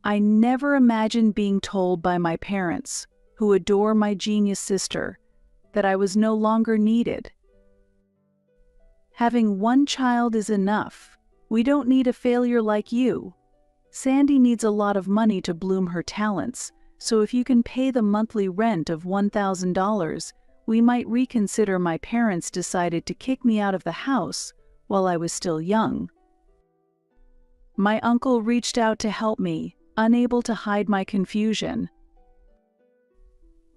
I never imagined being told by my parents, who adore my genius sister, that I was no longer needed. Having one child is enough. We don't need a failure like you. Sandy needs a lot of money to bloom her talents, so if you can pay the monthly rent of $1,000, we might reconsider. My parents decided to kick me out of the house while I was still young. My uncle reached out to help me, unable to hide my confusion.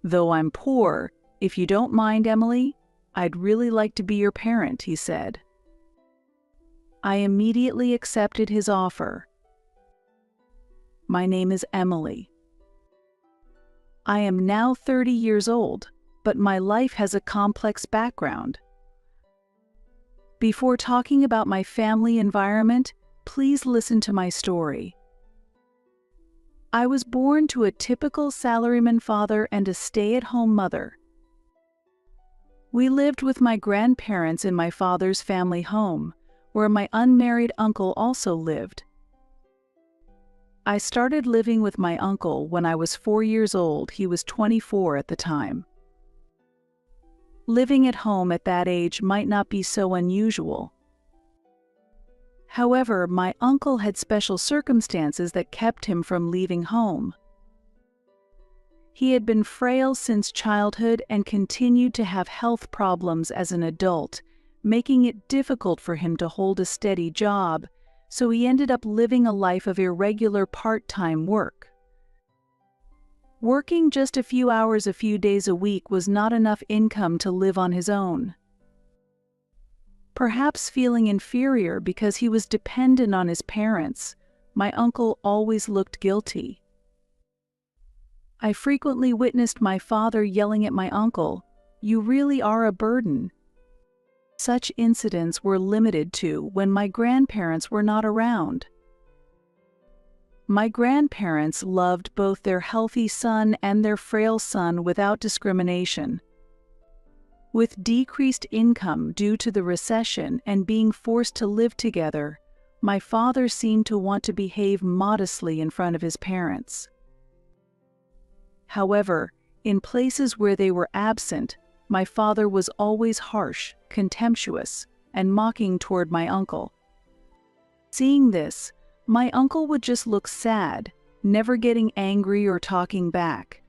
Though I'm poor, if you don't mind, Emily, I'd really like to be your parent, he said. I immediately accepted his offer. My name is Emily. I am now 30 years old, but my life has a complex background. Before talking about my family environment, please listen to my story. I was born to a typical salaryman father and a stay-at-home mother. We lived with my grandparents in my father's family home, where my unmarried uncle also lived. I started living with my uncle when I was 4 years old. He was 24 at the time. Living at home at that age might not be so unusual. However, my uncle had special circumstances that kept him from leaving home. He had been frail since childhood and continued to have health problems as an adult, making it difficult for him to hold a steady job, so he ended up living a life of irregular part-time work. Working just a few hours a few days a week was not enough income to live on his own. Perhaps feeling inferior because he was dependent on his parents, my uncle always looked guilty. I frequently witnessed my father yelling at my uncle, "You really are a burden." Such incidents were limited to when my grandparents were not around. My grandparents loved both their healthy son and their frail son without discrimination. With decreased income due to the recession and being forced to live together, my father seemed to want to behave modestly in front of his parents. However, in places where they were absent, my father was always harsh, contemptuous, and mocking toward my uncle. Seeing this, my uncle would just look sad, never getting angry or talking back.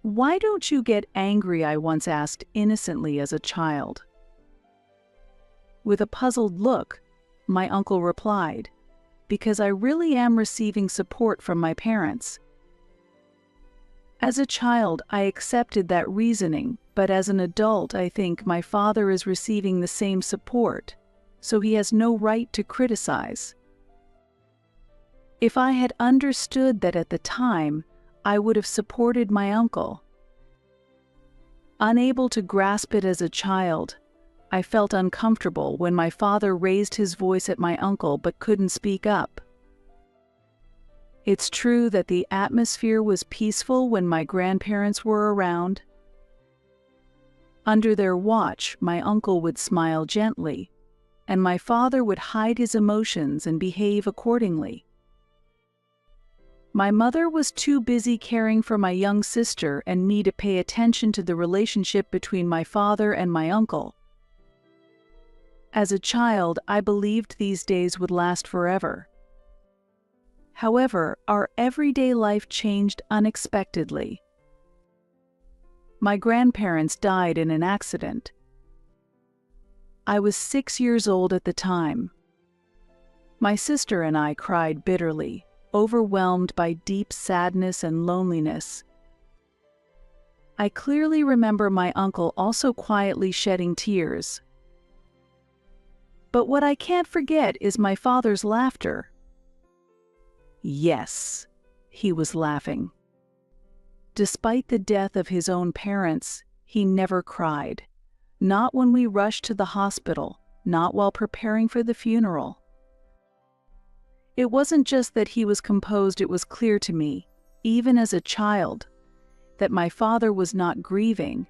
"Why don't you get angry?" I once asked innocently as a child. With a puzzled look, my uncle replied, "Because I really am receiving support from my parents." As a child, I accepted that reasoning, but as an adult, I think my father is receiving the same support, so he has no right to criticize. If I had understood that at the time, I would have supported my uncle. Unable to grasp it as a child, I felt uncomfortable when my father raised his voice at my uncle but couldn't speak up. It's true that the atmosphere was peaceful when my grandparents were around. Under their watch, my uncle would smile gently, and my father would hide his emotions and behave accordingly. My mother was too busy caring for my young sister and me to pay attention to the relationship between my father and my uncle. As a child, I believed these days would last forever. However, our everyday life changed unexpectedly. My grandparents died in an accident. I was 6 years old at the time. My sister and I cried bitterly, overwhelmed by deep sadness and loneliness. I clearly remember my uncle also quietly shedding tears. But what I can't forget is my father's laughter. Yes, he was laughing. Despite the death of his own parents, he never cried. Not when we rushed to the hospital, not while preparing for the funeral. It wasn't just that he was composed, it was clear to me, even as a child, that my father was not grieving.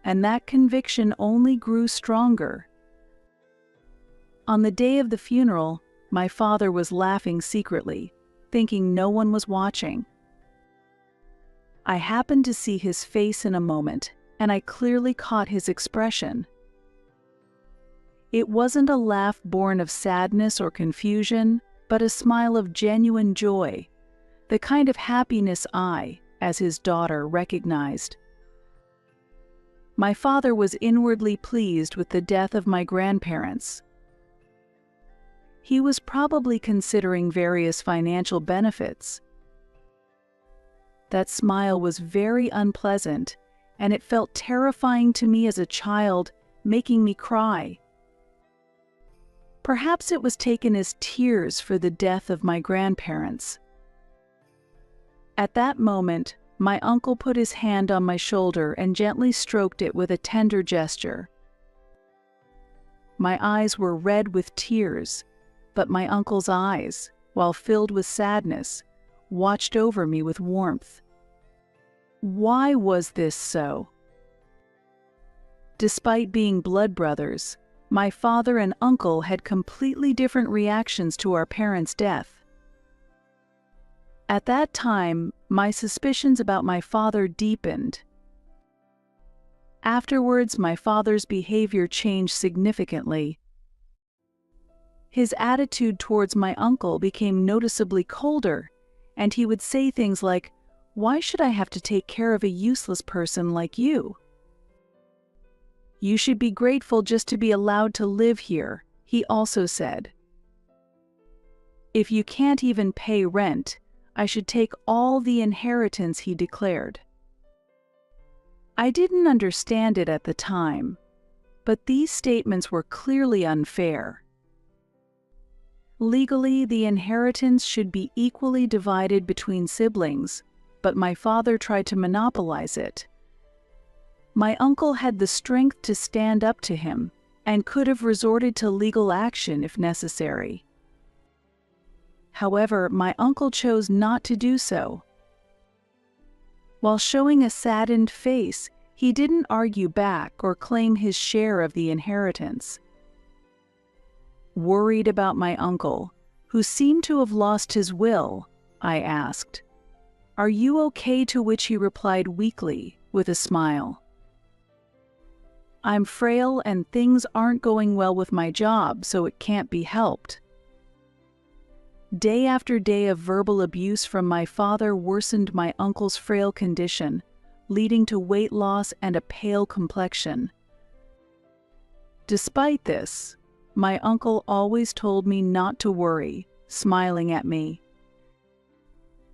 And that conviction only grew stronger. On the day of the funeral, my father was laughing secretly, thinking no one was watching. I happened to see his face in a moment, and I clearly caught his expression. It wasn't a laugh born of sadness or confusion, but a smile of genuine joy, the kind of happiness I, as his daughter, recognized. My father was inwardly pleased with the death of my grandparents. He was probably considering various financial benefits. That smile was very unpleasant, and it felt terrifying to me as a child, making me cry. Perhaps it was taken as tears for the death of my grandparents. At that moment, my uncle put his hand on my shoulder and gently stroked it with a tender gesture. My eyes were red with tears, but my uncle's eyes, while filled with sadness, watched over me with warmth. Why was this so? Despite being blood brothers, my father and uncle had completely different reactions to our parents' death. At that time, my suspicions about my father deepened. Afterwards, my father's behavior changed significantly. His attitude towards my uncle became noticeably colder, and he would say things like, "Why should I have to take care of a useless person like you? You should be grateful just to be allowed to live here," he also said. "If you can't even pay rent, I should take all the inheritance," he declared. I didn't understand it at the time, but these statements were clearly unfair. Legally, the inheritance should be equally divided between siblings, but my father tried to monopolize it. My uncle had the strength to stand up to him and could have resorted to legal action if necessary. However, my uncle chose not to do so. While showing a saddened face, he didn't argue back or claim his share of the inheritance. Worried about my uncle, who seemed to have lost his will, I asked, "Are you okay?" To which he replied weakly, with a smile, "I'm frail and things aren't going well with my job, so it can't be helped." Day after day of verbal abuse from my father worsened my uncle's frail condition, leading to weight loss and a pale complexion. Despite this, my uncle always told me not to worry, smiling at me.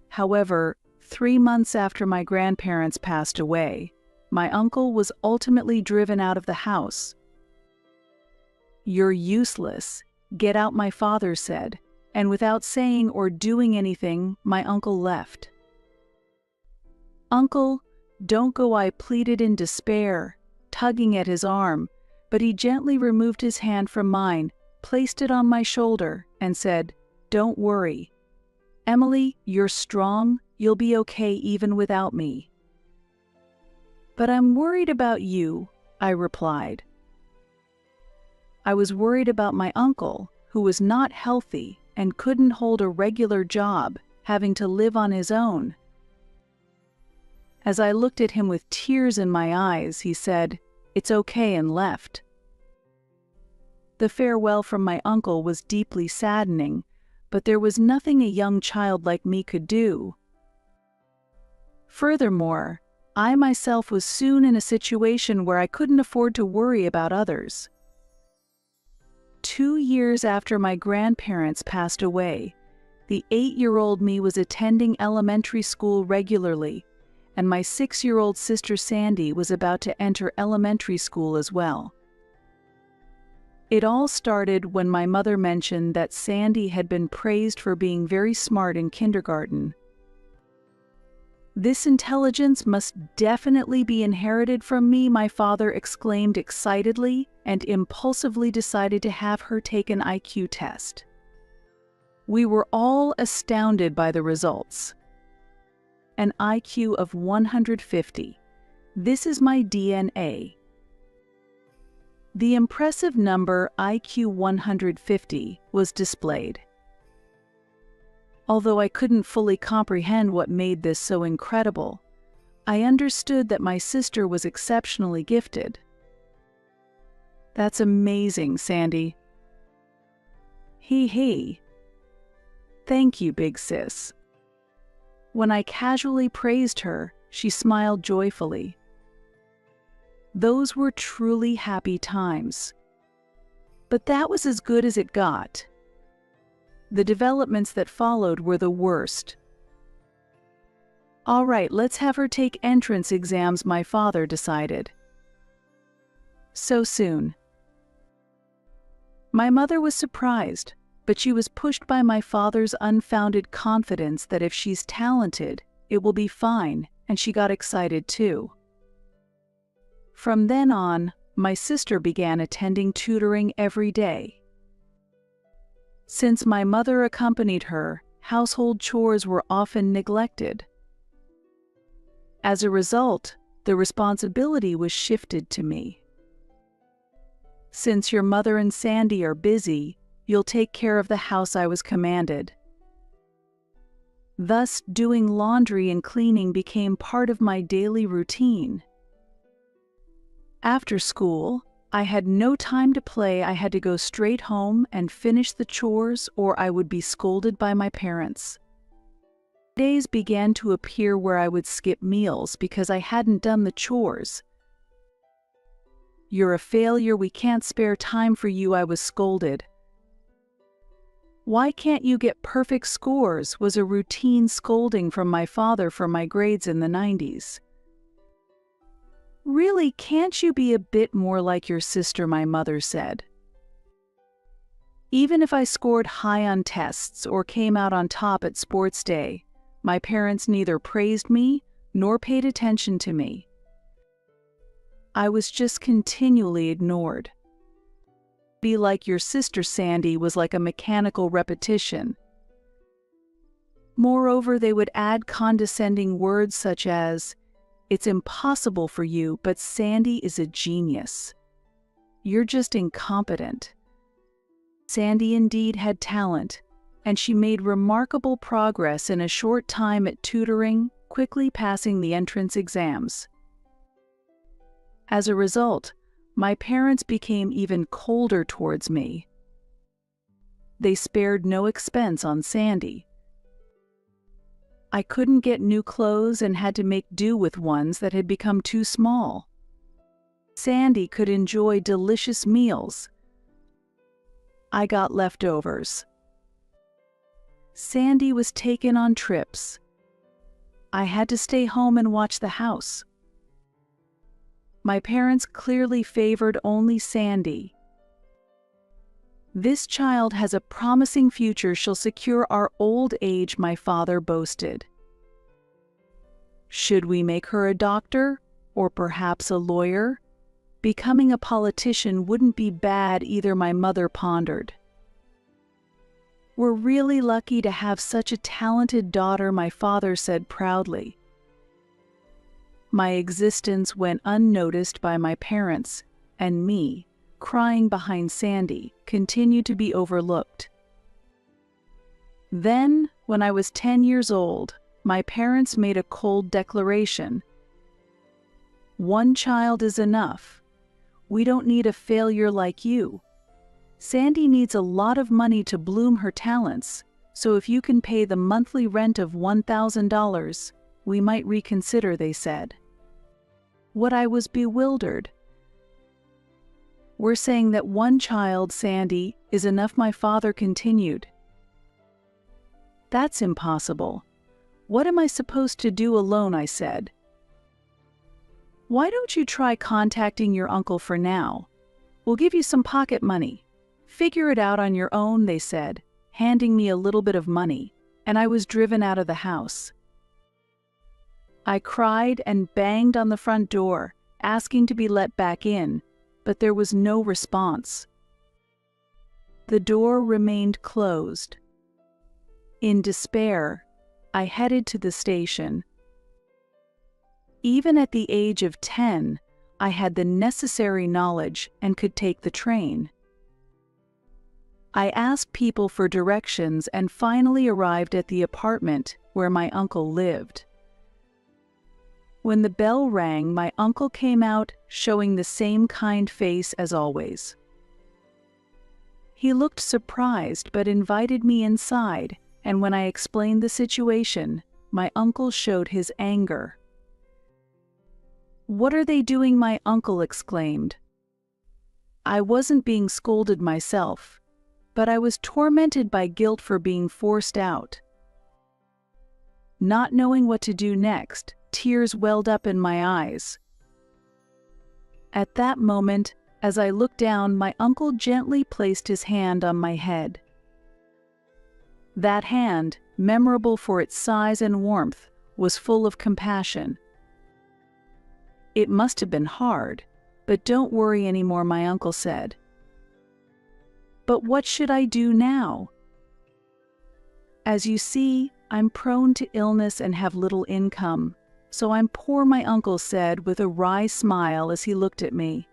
However, 3 months after my grandparents passed away, my uncle was ultimately driven out of the house. "You're useless. Get out," my father said, and without saying or doing anything, my uncle left. "Uncle, don't go," I pleaded in despair, tugging at his arm, but he gently removed his hand from mine, placed it on my shoulder, and said, "Don't worry. Emily, you're strong, you'll be okay even without me." "But I'm worried about you," I replied. I was worried about my uncle, who was not healthy and couldn't hold a regular job, having to live on his own. As I looked at him with tears in my eyes, he said, "It's okay," and left. The farewell from my uncle was deeply saddening, but there was nothing a young child like me could do. Furthermore, I myself was soon in a situation where I couldn't afford to worry about others. 2 years after my grandparents passed away, the 8-year-old me was attending elementary school regularly, and my 6-year-old sister Sandy was about to enter elementary school as well. It all started when my mother mentioned that Sandy had been praised for being very smart in kindergarten. "This intelligence must definitely be inherited from me," my father exclaimed excitedly, and impulsively decided to have her take an IQ test. We were all astounded by the results. An IQ of 150. This is my DNA. The impressive number IQ 150 was displayed. Although I couldn't fully comprehend what made this so incredible, I understood that my sister was exceptionally gifted. "That's amazing, Sandy." He. "Thank you, big sis." When I casually praised her, she smiled joyfully. Those were truly happy times. But that was as good as it got. The developments that followed were the worst. "All right, let's have her take entrance exams," my father decided. So soon. My mother was surprised, but she was pushed by my father's unfounded confidence that if she's talented, it will be fine, and she got excited too. From then on, my sister began attending tutoring every day. Since my mother accompanied her, household chores were often neglected. As a result, the responsibility was shifted to me. "Since your mother and Sandy are busy, you'll take care of the house," I was commanded. Thus, doing laundry and cleaning became part of my daily routine. After school, I had no time to play. I had to go straight home and finish the chores, or I would be scolded by my parents. Days began to appear where I would skip meals because I hadn't done the chores. "You're a failure, we can't spare time for you," I was scolded. "Why can't you get perfect scores?" was a routine scolding from my father for my grades in the 90s. "Really, can't you be a bit more like your sister?" my mother said. Even if I scored high on tests or came out on top at sports day, my parents neither praised me nor paid attention to me. I was just continually ignored. "Be like your sister, Sandy," was like a mechanical repetition. Moreover, they would add condescending words such as, "It's impossible for you, but Sandy is a genius. You're just incompetent." Sandy indeed had talent, and she made remarkable progress in a short time at tutoring, quickly passing the entrance exams. As a result, my parents became even colder towards me. They spared no expense on Sandy. I couldn't get new clothes and had to make do with ones that had become too small. Sandy could enjoy delicious meals. I got leftovers. Sandy was taken on trips. I had to stay home and watch the house. My parents clearly favored only Sandy. "This child has a promising future. She'll secure our old age," my father boasted. Should we make her a doctor, or perhaps a lawyer? Becoming a politician wouldn't be bad either, my mother pondered. "We're really lucky to have such a talented daughter," my father said proudly. My existence went unnoticed by my parents, and me, crying behind Sandy, continued to be overlooked. Then, when I was 10 years old, my parents made a cold declaration. "One child is enough. We don't need a failure like you. Sandy needs a lot of money to bloom her talents, so if you can pay the monthly rent of $1,000, we might reconsider," they said. What I was bewildered. "We're saying that one child, Sandy, is enough," my father continued. "That's impossible. What am I supposed to do alone?" I said. "Why don't you try contacting your uncle for now? We'll give you some pocket money. Figure it out on your own," they said, handing me a little bit of money, and I was driven out of the house. I cried and banged on the front door, asking to be let back in, but there was no response. The door remained closed. In despair, I headed to the station. Even at the age of 10, I had the necessary knowledge and could take the train. I asked people for directions and finally arrived at the apartment where my uncle lived. When the bell rang, my uncle came out, showing the same kind face as always. He looked surprised but invited me inside, and when I explained the situation, my uncle showed his anger. "What are they doing?" my uncle exclaimed. I wasn't being scolded myself, but I was tormented by guilt for being forced out. Not knowing what to do next, tears welled up in my eyes. At that moment, as I looked down, my uncle gently placed his hand on my head. That hand, memorable for its size and warmth, was full of compassion. "It must have been hard, but don't worry anymore," my uncle said. "But what should I do now? As you see, I'm prone to illness and have little income, so I'm poor," my uncle said with a wry smile as he looked at me.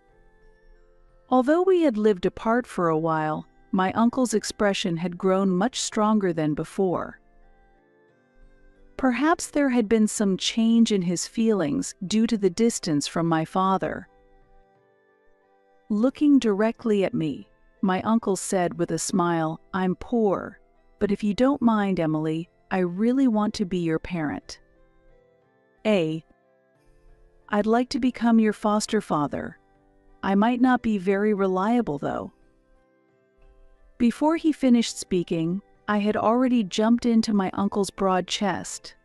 Although we had lived apart for a while, my uncle's expression had grown much stronger than before. Perhaps there had been some change in his feelings due to the distance from my father. Looking directly at me, my uncle said with a smile, "I'm poor, but if you don't mind, Emily, I really want to be your parent. I'd like to become your foster father. I might not be very reliable, though." Before he finished speaking, I had already jumped into my uncle's broad chest.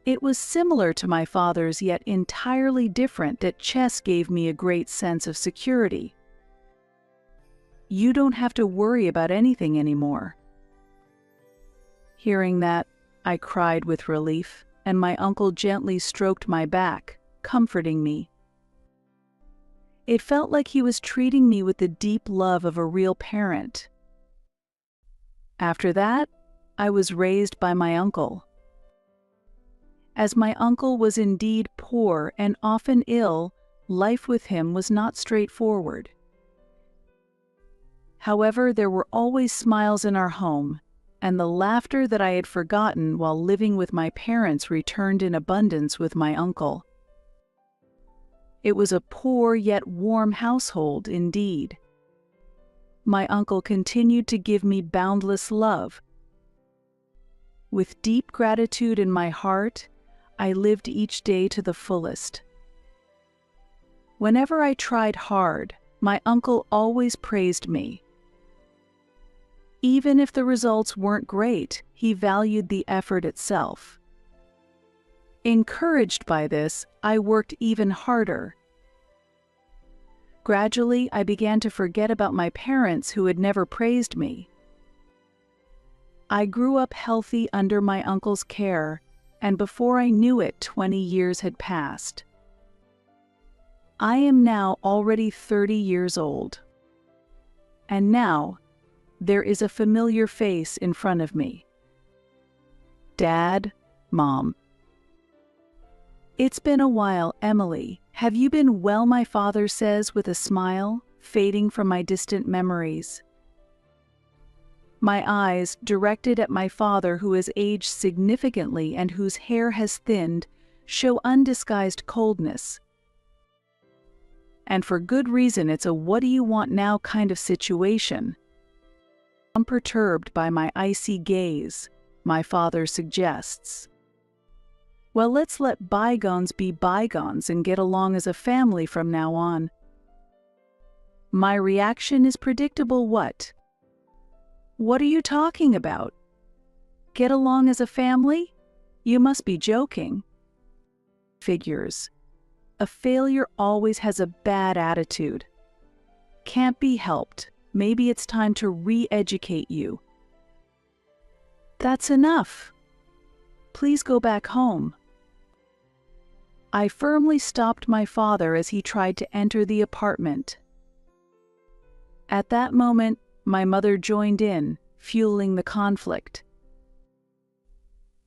It was similar to my father's, yet entirely different. That chest gave me a great sense of security. "You don't have to worry about anything anymore." Hearing that, I cried with relief, and my uncle gently stroked my back, comforting me. It felt like he was treating me with the deep love of a real parent. After that, I was raised by my uncle. As my uncle was indeed poor and often ill, life with him was not straightforward. However, there were always smiles in our home, and the laughter that I had forgotten while living with my parents returned in abundance with my uncle. It was a poor yet warm household indeed. My uncle continued to give me boundless love. With deep gratitude in my heart, I lived each day to the fullest. Whenever I tried hard, my uncle always praised me. Even if the results weren't great, he valued the effort itself. Encouraged by this, I worked even harder. Gradually, I began to forget about my parents who had never praised me. I grew up healthy under my uncle's care, and before I knew it, 20 years had passed. I am now already 30 years old. And now, there is a familiar face in front of me. Dad, Mom. "It's been a while, Emily. Have you been well?" my father says with a smile, fading from my distant memories. My eyes, directed at my father, who has aged significantly and whose hair has thinned, show undisguised coldness. And for good reason. It's a "what do you want now" kind of situation. Unperturbed by my icy gaze, my father suggests, "Well, let's let bygones be bygones and get along as a family from now on." My reaction is predictable. What are you talking about? Get along as a family? You must be joking. Figures. A failure always has a bad attitude. Can't be helped. Maybe it's time to re-educate you. That's enough. Please go back home. I firmly stopped my father as he tried to enter the apartment. At that moment, my mother joined in, fueling the conflict.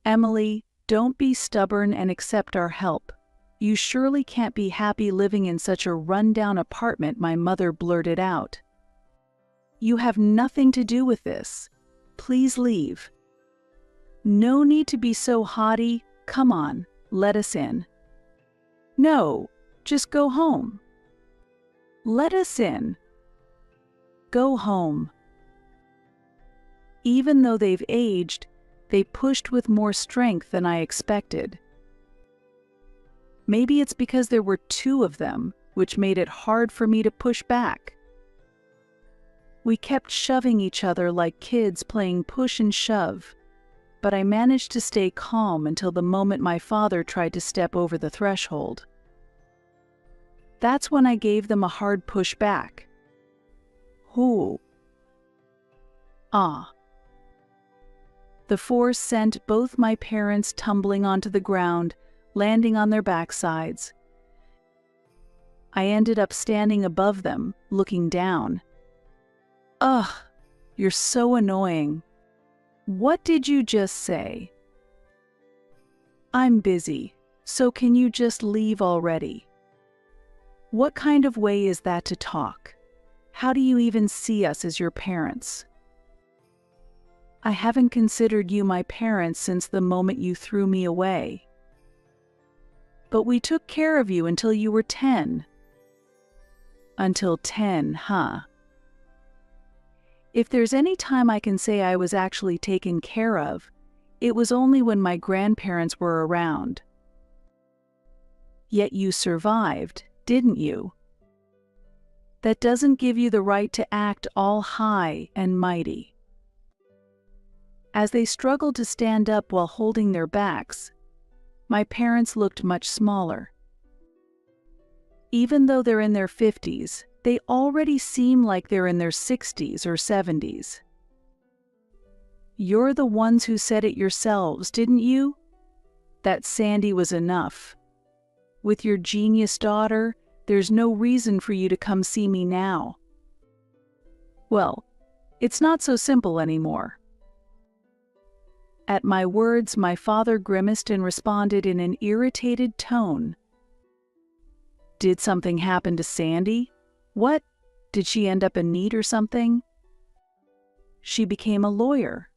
"Emily, don't be stubborn and accept our help. You surely can't be happy living in such a run-down apartment," my mother blurted out. You have nothing to do with this. Please leave. No need to be so haughty. Come on, let us in. No, just go home. Let us in. Go home. Even though they've aged, they pushed with more strength than I expected. Maybe it's because there were two of them, which made it hard for me to push back. We kept shoving each other like kids playing push and shove, but I managed to stay calm until the moment my father tried to step over the threshold. That's when I gave them a hard push back. Who? Ah. The force sent both my parents tumbling onto the ground, landing on their backsides. I ended up standing above them, looking down. Ugh, you're so annoying. What did you just say? I'm busy, so can you just leave already? What kind of way is that to talk? How do you even see us as your parents? I haven't considered you my parents since the moment you threw me away. But we took care of you until you were 10. Until 10, huh? If there's any time I can say I was actually taken care of, it was only when my grandparents were around. Yet you survived, didn't you? That doesn't give you the right to act all high and mighty. As they struggled to stand up while holding their backs, my parents looked much smaller. Even though they're in their 50s, they already seem like they're in their 60s or 70s. You're the ones who said it yourselves, didn't you? That Sandy was enough. With your genius daughter, there's no reason for you to come see me now. Well, it's not so simple anymore. At my words, my father grimaced and responded in an irritated tone. Did something happen to Sandy? What? Did she end up in need or something? She became a lawyer.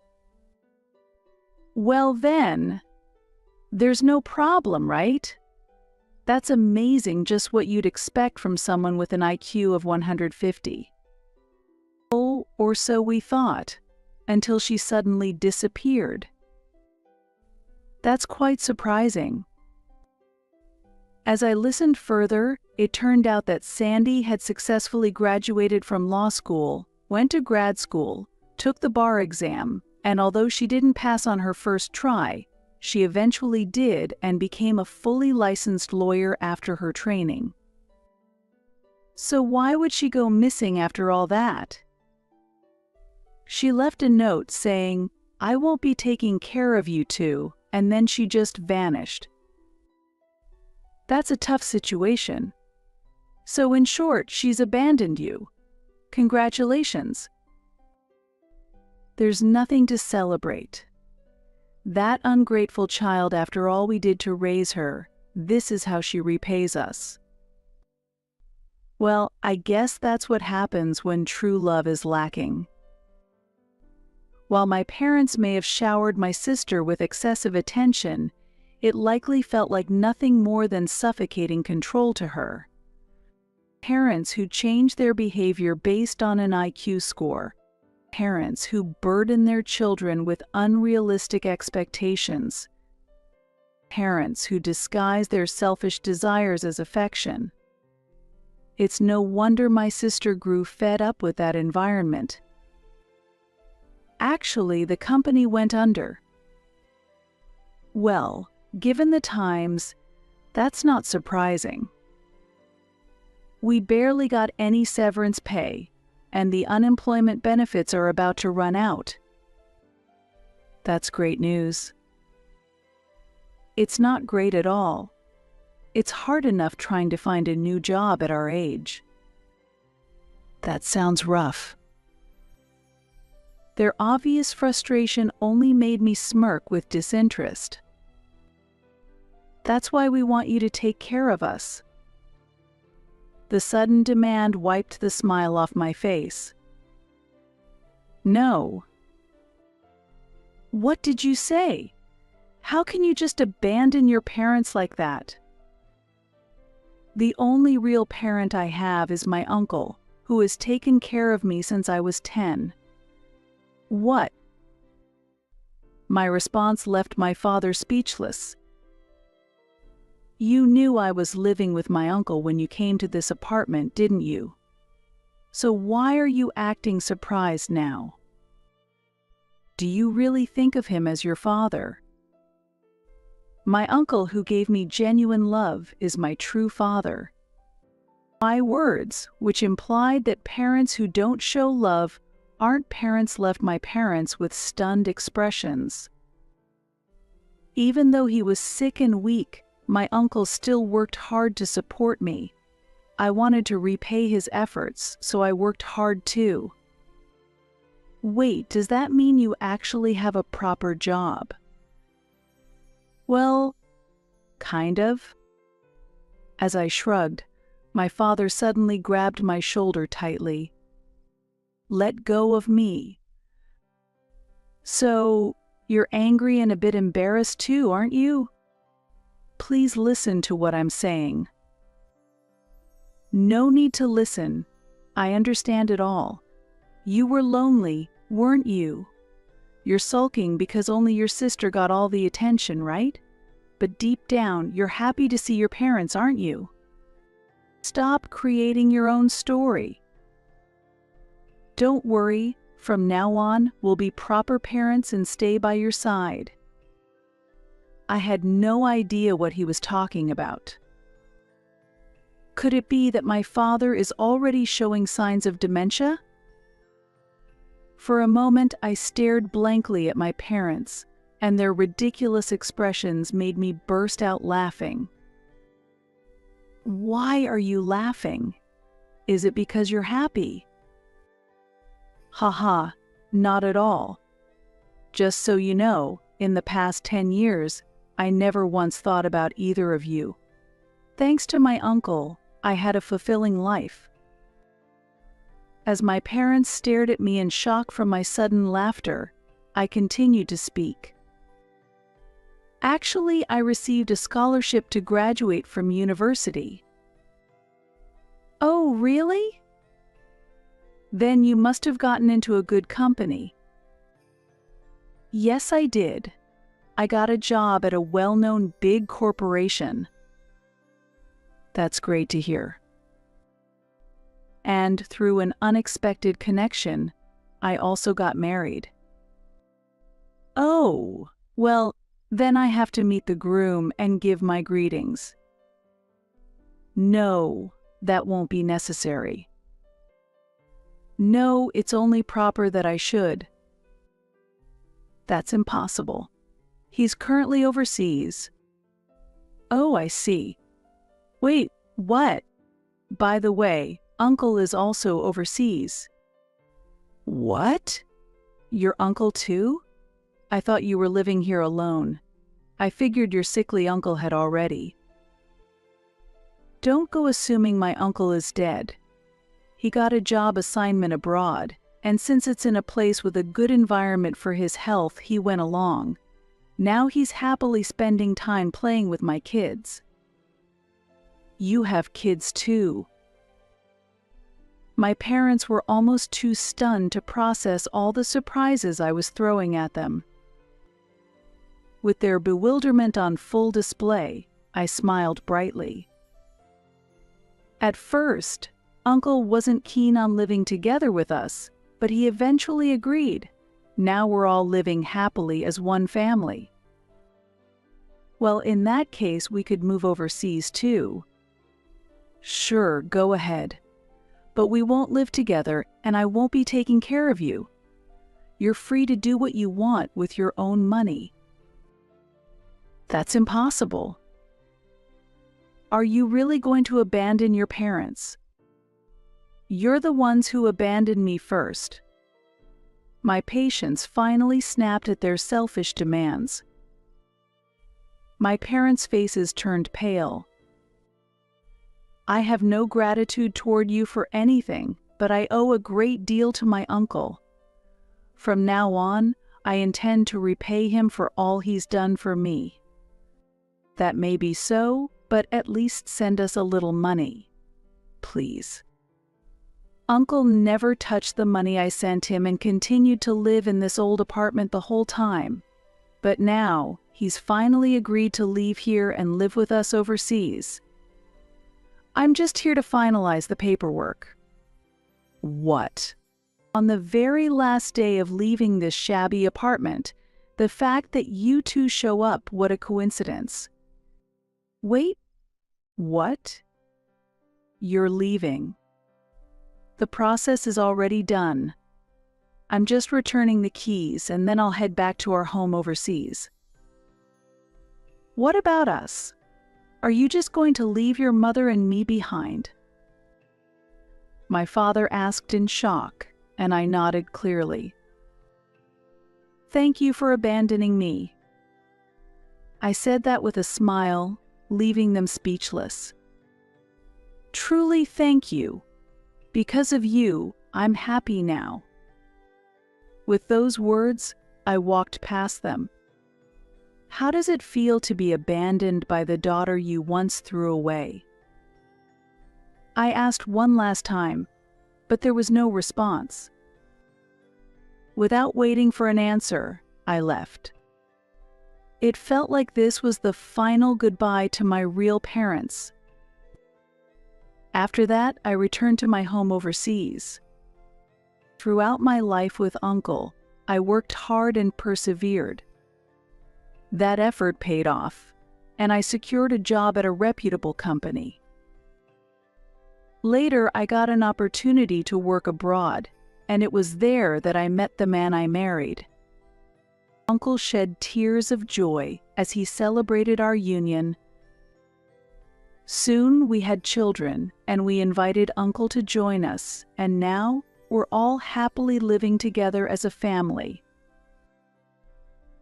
Well then, there's no problem, right? That's amazing, just what you'd expect from someone with an IQ of 150. Oh, or so we thought, until she suddenly disappeared. That's quite surprising. As I listened further, it turned out that Sandy had successfully graduated from law school, went to grad school, took the bar exam, and although she didn't pass on her first try, she eventually did and became a fully licensed lawyer after her training. So why would she go missing after all that? She left a note saying, "I won't be taking care of you two," and then she just vanished. That's a tough situation. So in short, she's abandoned you. Congratulations. There's nothing to celebrate. That ungrateful child, after all we did to raise her, this is how she repays us. Well, I guess that's what happens when true love is lacking. While my parents may have showered my sister with excessive attention, it likely felt like nothing more than suffocating control to her. Parents who change their behavior based on an IQ score. Parents who burden their children with unrealistic expectations. Parents who disguise their selfish desires as affection. It's no wonder my sister grew fed up with that environment. Actually, the company went under. Well, given the times, that's not surprising. We barely got any severance pay, and the unemployment benefits are about to run out. That's great news. It's not great at all. It's hard enough trying to find a new job at our age. That sounds rough. Their obvious frustration only made me smirk with disinterest. That's why we want you to take care of us. The sudden demand wiped the smile off my face. No. What did you say? How can you just abandon your parents like that? The only real parent I have is my uncle, who has taken care of me since I was 10. What? My response left my father speechless. You knew I was living with my uncle when you came to this apartment, didn't you? So why are you acting surprised now? Do you really think of him as your father? My uncle, who gave me genuine love, is my true father. My words, which implied that parents who don't show love aren't parents, left my parents with stunned expressions. Even though he was sick and weak, my uncle still worked hard to support me. I wanted to repay his efforts, so I worked hard too. Wait, does that mean you actually have a proper job? Well, kind of. As I shrugged, my father suddenly grabbed my shoulder tightly. Let go of me. So, you're angry and a bit embarrassed too, aren't you? Please listen to what I'm saying. No need to listen. I understand it all. You were lonely, weren't you? You're sulking because only your sister got all the attention, right? But deep down, you're happy to see your parents, aren't you? Stop creating your own story. Don't worry, from now on, we'll be proper parents and stay by your side. I had no idea what he was talking about. Could it be that my father is already showing signs of dementia? For a moment, I stared blankly at my parents, and their ridiculous expressions made me burst out laughing. Why are you laughing? Is it because you're happy? Haha, not at all. Just so you know, in the past 10 years, I never once thought about either of you. Thanks to my uncle, I had a fulfilling life. As my parents stared at me in shock from my sudden laughter, I continued to speak. Actually, I received a scholarship to graduate from university. Oh, really? Then you must have gotten into a good company. Yes, I did. I got a job at a well-known big corporation. That's great to hear. And through an unexpected connection, I also got married. Oh, well, then I have to meet the groom and give my greetings. No, that won't be necessary. No, it's only proper that I should. That's impossible. He's currently overseas. Oh, I see. Wait, what? By the way, Uncle is also overseas. What? Your uncle too? I thought you were living here alone. I figured your sickly uncle had already. Don't go assuming my uncle is dead. He got a job assignment abroad, and since it's in a place with a good environment for his health, he went along. Now he's happily spending time playing with my kids. You have kids too. My parents were almost too stunned to process all the surprises I was throwing at them. With their bewilderment on full display, I smiled brightly. At first, Uncle wasn't keen on living together with us, but he eventually agreed. Now we're all living happily as one family. Well, in that case, we could move overseas too. Sure, go ahead. But we won't live together, and I won't be taking care of you. You're free to do what you want with your own money. That's impossible. Are you really going to abandon your parents? You're the ones who abandoned me first. My patience finally snapped at their selfish demands. My parents' faces turned pale. I have no gratitude toward you for anything, but I owe a great deal to my uncle. From now on, I intend to repay him for all he's done for me. That may be so, but at least send us a little money, please." Uncle never touched the money I sent him and continued to live in this old apartment the whole time. But now, he's finally agreed to leave here and live with us overseas. I'm just here to finalize the paperwork. What? On the very last day of leaving this shabby apartment, the fact that you two show up, what a coincidence. Wait, what? You're leaving. The process is already done. I'm just returning the keys and then I'll head back to our home overseas. What about us? Are you just going to leave your mother and me behind? My father asked in shock, and I nodded clearly. Thank you for abandoning me. I said that with a smile, leaving them speechless. Truly thank you. Because of you, I'm happy now. With those words, I walked past them. How does it feel to be abandoned by the daughter you once threw away? I asked one last time, but there was no response. Without waiting for an answer, I left. It felt like this was the final goodbye to my real parents. After that, I returned to my home overseas. Throughout my life with Uncle, I worked hard and persevered. That effort paid off, and I secured a job at a reputable company. Later, I got an opportunity to work abroad, and it was there that I met the man I married. Uncle shed tears of joy as he celebrated our union. Soon we had children, and we invited Uncle to join us, and now we're all happily living together as a family.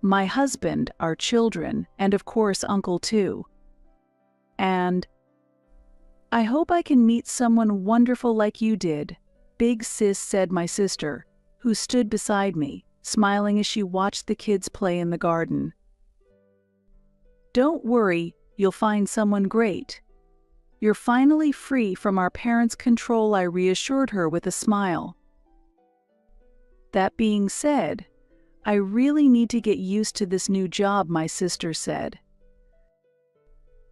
My husband, our children, and of course Uncle too. And I hope I can meet someone wonderful like you did, Big Sis said, my sister, who stood beside me, smiling as she watched the kids play in the garden. Don't worry, you'll find someone great. You're finally free from our parents' control, I reassured her with a smile. That being said, I really need to get used to this new job, my sister said.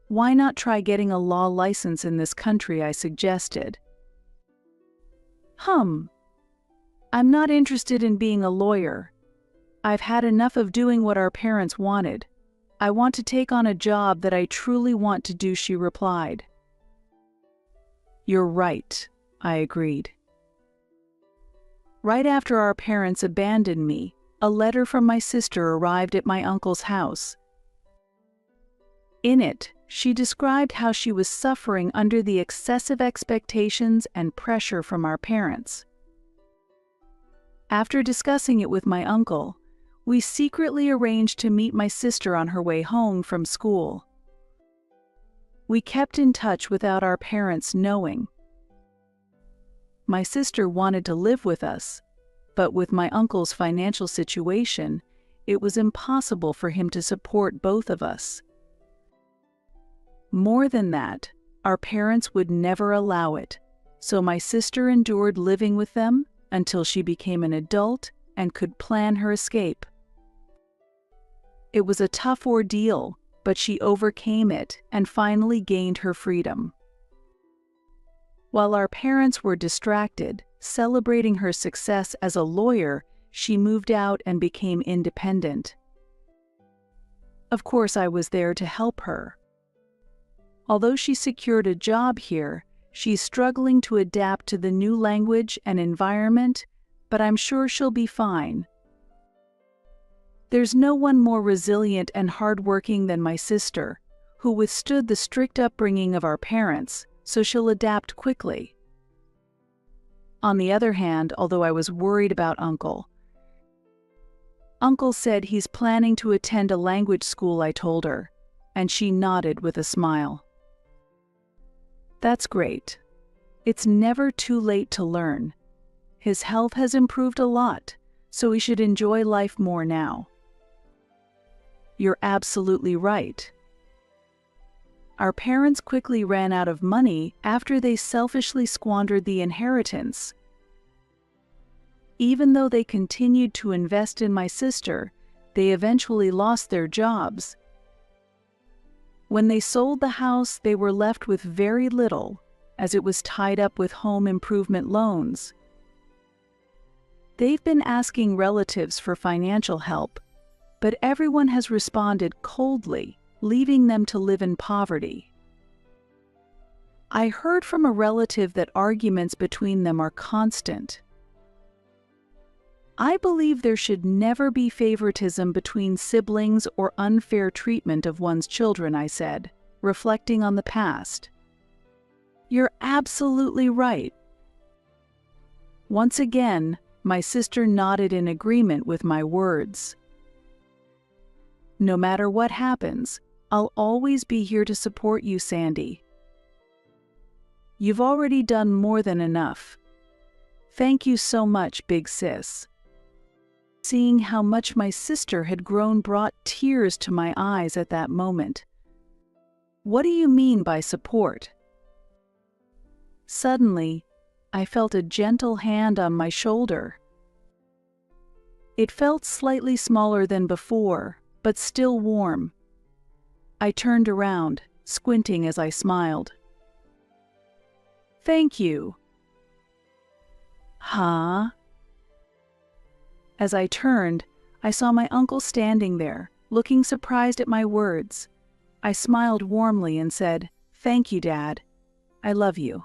Why not try getting a law license in this country, I suggested. I'm not interested in being a lawyer. I've had enough of doing what our parents wanted. I want to take on a job that I truly want to do, she replied. You're right, I agreed. Right after our parents abandoned me, a letter from my sister arrived at my uncle's house. In it, she described how she was suffering under the excessive expectations and pressure from our parents. After discussing it with my uncle, we secretly arranged to meet my sister on her way home from school. We kept in touch without our parents knowing. My sister wanted to live with us, but with my uncle's financial situation, it was impossible for him to support both of us. More than that, our parents would never allow it, so my sister endured living with them until she became an adult and could plan her escape. It was a tough ordeal, but she overcame it and finally gained her freedom. While our parents were distracted, celebrating her success as a lawyer, she moved out and became independent. Of course, I was there to help her. Although she secured a job here, she's struggling to adapt to the new language and environment, but I'm sure she'll be fine. There's no one more resilient and hardworking than my sister, who withstood the strict upbringing of our parents, so she'll adapt quickly. On the other hand, although I was worried about Uncle said he's planning to attend a language school, I told her, and she nodded with a smile. That's great. It's never too late to learn. His health has improved a lot, so we should enjoy life more now. You're absolutely right. Our parents quickly ran out of money after they selfishly squandered the inheritance. Even though they continued to invest in my sister, they eventually lost their jobs. When they sold the house, they were left with very little, as it was tied up with home improvement loans. They've been asking relatives for financial help, but everyone has responded coldly, leaving them to live in poverty. I heard from a relative that arguments between them are constant. I believe there should never be favoritism between siblings or unfair treatment of one's children, I said, reflecting on the past. You're absolutely right. Once again, my sister nodded in agreement with my words. No matter what happens, I'll always be here to support you, Sandy. You've already done more than enough. Thank you so much, big sis. Seeing how much my sister had grown brought tears to my eyes at that moment. What do you mean by support? Suddenly, I felt a gentle hand on my shoulder. It felt slightly smaller than before, but still warm. I turned around, squinting as I smiled. Thank you. Huh? As I turned, I saw my uncle standing there, looking surprised at my words. I smiled warmly and said, "Thank you, Dad. I love you."